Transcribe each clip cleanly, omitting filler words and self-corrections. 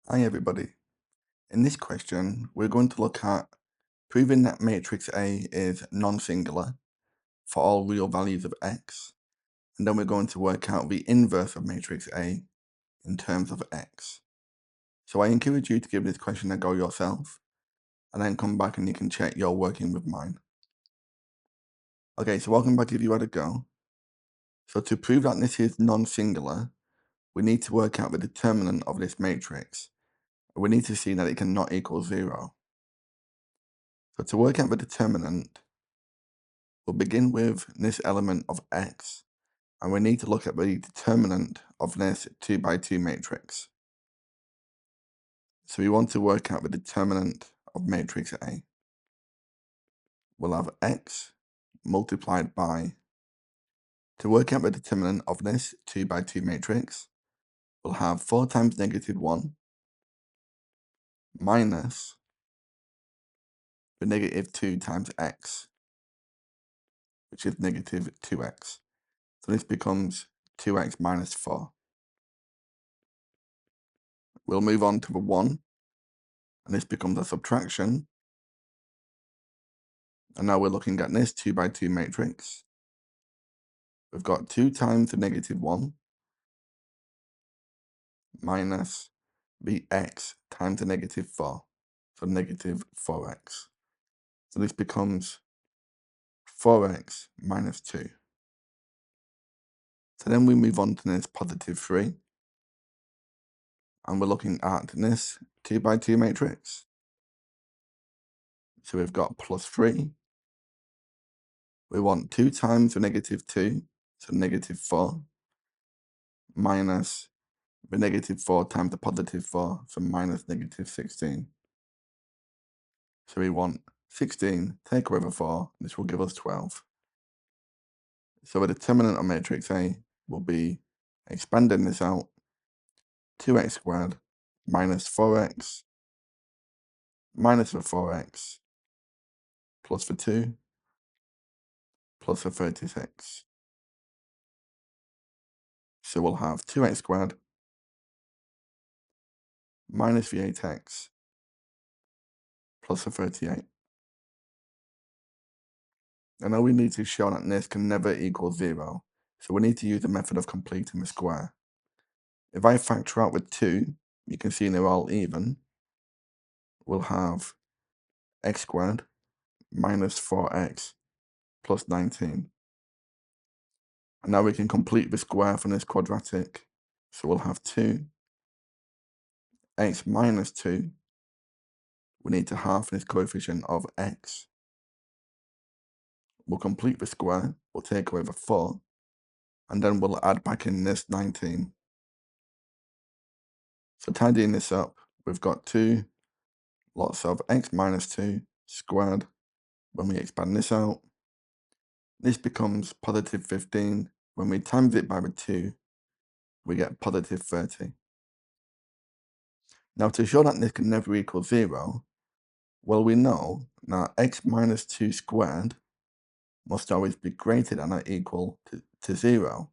Hi everybody. In this question, we're going to look at proving that matrix A is non-singular for all real values of x, and then we're going to work out the inverse of matrix A in terms of x. So I encourage you to give this question a go yourself, and then come back and you can check you're working with mine. Okay, so welcome back if you had a go. So to prove that this is non-singular, we need to work out the determinant of this matrix. We need to see that it cannot equal 0. So to work out the determinant, we'll begin with this element of x, and we need to look at the determinant of this 2 by 2 matrix. So we want to work out the determinant of matrix A. We'll have x multiplied by, to work out the determinant of this 2 by 2 matrix, we'll have 4 times negative 1 minus the negative 2 times x, which is negative 2x. So this becomes 2x minus 4. We'll move on to the 1, and this becomes a subtraction. And now we're looking at this 2 by 2 matrix. We've got 2 times the negative 1 minus the x times the negative 4. So negative 4x. So this becomes 4x minus 2. So then we move on to this positive 3. And we're looking at this 2 by 2 matrix. So we've got plus 3. We want 2 times the negative 2, so negative 4, minus the negative 4 times the positive 4, so minus negative 16. So we want 16, take away the 4, this will give us 12. So the determinant of matrix A will be expanding this out, 2x squared minus 4x minus the 4x plus the 2 plus the 36. So we'll have 2x squared minus the 8x plus the 38. And now we need to show that this can never equal 0. So we need to use the method of completing the square. If I factor out with 2, you can see they're all even. We'll have x squared minus 4x plus 19. And now we can complete the square from this quadratic. So we'll have 2 x minus 2. We need to halve this coefficient of x. We'll complete the square. We'll take away the 4. And then we'll add back in this 19. So tidying this up, we've got 2 lots of x minus 2 squared. When we expand this out, this becomes positive 15. When we times it by the 2, we get positive 30. Now to show that this can never equal 0, well, we know that x minus 2 squared must always be greater than or equal to 0,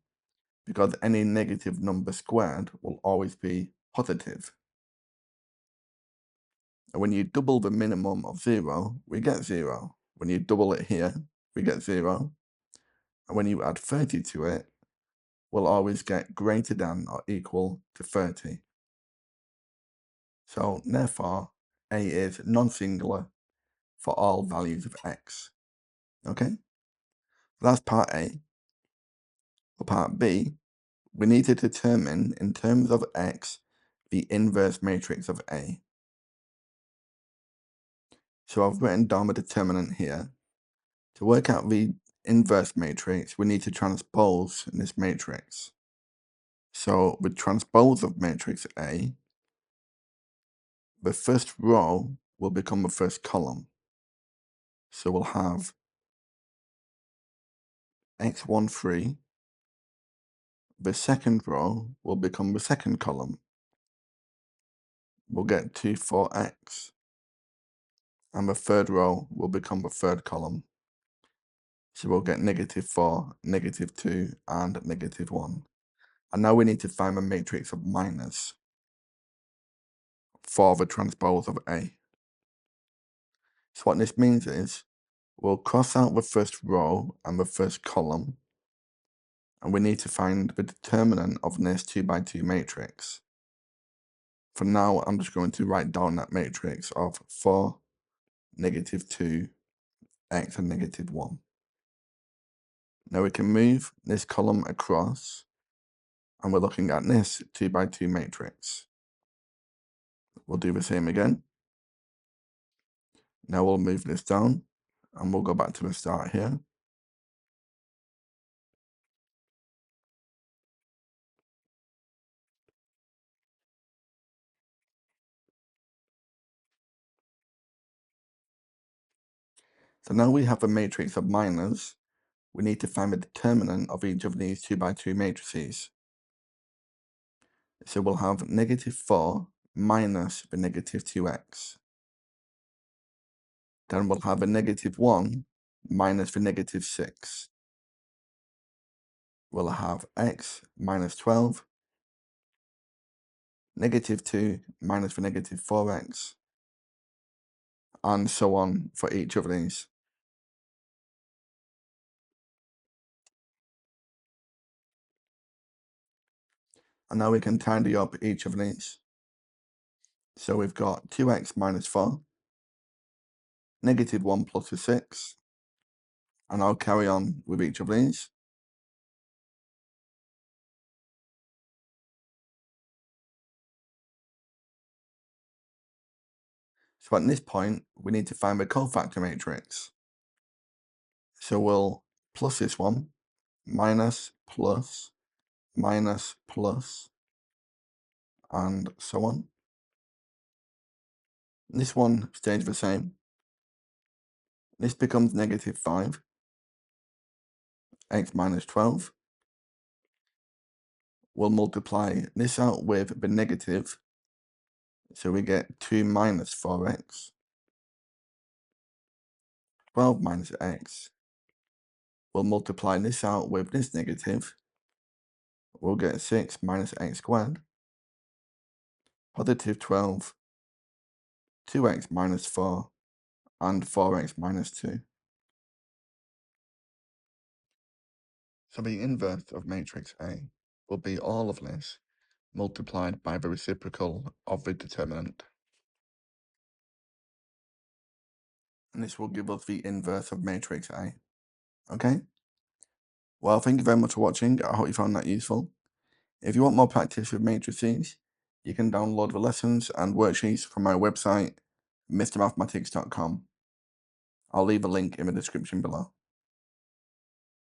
because any negative number squared will always be positive. And when you double the minimum of 0, we get 0. When you double it here, we get 0. And when you add 30 to it, we'll always get greater than or equal to 30. So therefore, A is non-singular for all values of x. Okay? That's part A. For part B, we need to determine, in terms of x, the inverse matrix of A. So I've written down the determinant here. To work out the inverse matrix, we need to transpose this matrix. So with transpose of matrix A, the first row will become the first column. So we'll have x13. The second row will become the second column. We'll get 2, 4x. And the third row will become the third column. So we'll get negative 4, negative 2, and negative 1. And now we need to find the matrix of minus. for the transpose of A. So what this means is we'll cross out the first row and the first column, and we need to find the determinant of this 2 by 2 matrix. For now, I'm just going to write down that matrix of 4, -2, x and -1. Now we can move this column across, and we're looking at this 2 by 2 matrix. We'll do the same again. Now we'll move this down, and we'll go back to the start here. So now we have a matrix of minors. We need to find the determinant of each of these 2 by 2 matrices. So we'll have -4 minus the -2x. Then we'll have a -1 minus the -6. We'll have x minus 12, -2 minus the -4x, and so on for each of these. And now we can tidy up each of these. So we've got 2x minus 4, -1 plus a 6, and I'll carry on with each of these. So at this point, we need to find the cofactor matrix. So we'll plus this one, minus, plus, minus, plus, and so on. This one stays the same. This becomes -5, x minus 12. We'll multiply this out with the negative, so we get 2 minus 4x. 12 minus x. We'll multiply this out with this negative. We'll get 6 minus x squared. Positive 12, 2x minus 4, and 4x minus 2. So the inverse of matrix A will be all of this multiplied by the reciprocal of the determinant. And this will give us the inverse of matrix A. Okay? Well, thank you very much for watching. I hope you found that useful. If you want more practice with matrices, you can download the lessons and worksheets from my website, mrmathematics.com. I'll leave a link in the description below.